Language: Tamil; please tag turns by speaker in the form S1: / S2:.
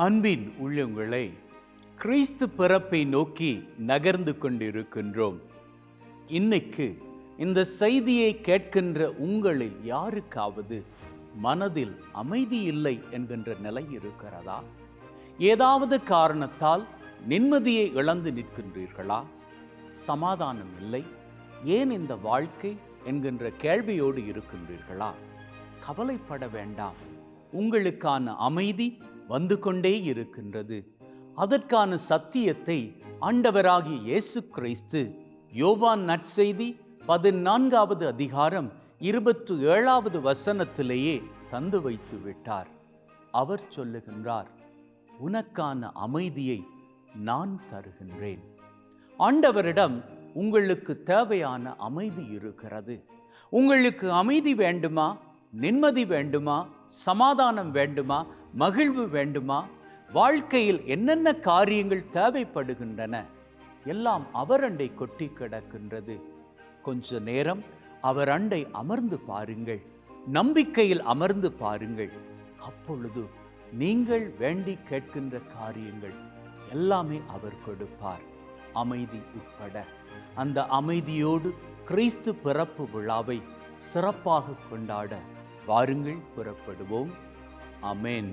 S1: அன்பின் உள்ளங்களை கிறிஸ்து பிறப்பை நோக்கி நகர்ந்து கொண்டிருக்கின்றோம். இன்னைக்கு இந்த செய்தியை கேட்கின்ற உங்களில் யாருக்காவது மனதில் அமைதி இல்லை என்கின்ற நிலை இருக்கிறதா? ஏதாவது காரணத்தால் நிம்மதியை இழந்து நிற்கின்றீர்களா? சமாதானம் இல்லை, ஏன் இந்த வாழ்க்கை என்கின்ற கேள்வியோடு இருக்கின்றீர்களா? கவலைப்பட வேண்டாம், உங்களுக்கான அமைதி வந்து கொண்டே இருக்கின்றது. அதற்கான சத்தியத்தை ஆண்டவராகிய இயேசு கிறிஸ்து யோவான் நற்செய்தி 14வது அதிகாரம் 27வது வசனத்திலேயே தந்து வைத்து விட்டார். அவர் சொல்லுகின்றார், உனக்கான அமைதியை நான் தருகின்றேன். ஆண்டவரிடம் உங்களுக்கு தேவையான அமைதி இருக்கிறது. உங்களுக்கு அமைதி வேண்டுமா? நிம்மதி வேண்டுமா? சமாதானம் வேண்டுமா? மகிழ்வு வேண்டுமா? வாழ்க்கையில் என்னென்ன காரியங்கள் தேவைப்படுகின்றன? எல்லாம் அவர் அண்டை கொட்டி கிடக்கின்றது. கொஞ்ச நேரம் அவர் அண்டை அமர்ந்து பாருங்கள், நம்பிக்கையில் அமர்ந்து பாருங்கள். அப்பொழுது நீங்கள் வேண்டி கேட்கின்ற காரியங்கள் எல்லாமே அவர் கொடுப்பார், அமைதி உட்பட. அந்த அமைதியோடு கிறிஸ்து பிறப்பு விழாவை சிறப்பாக கொண்டாட வாருங்கள், புறப்படுவோம். ஆமென்.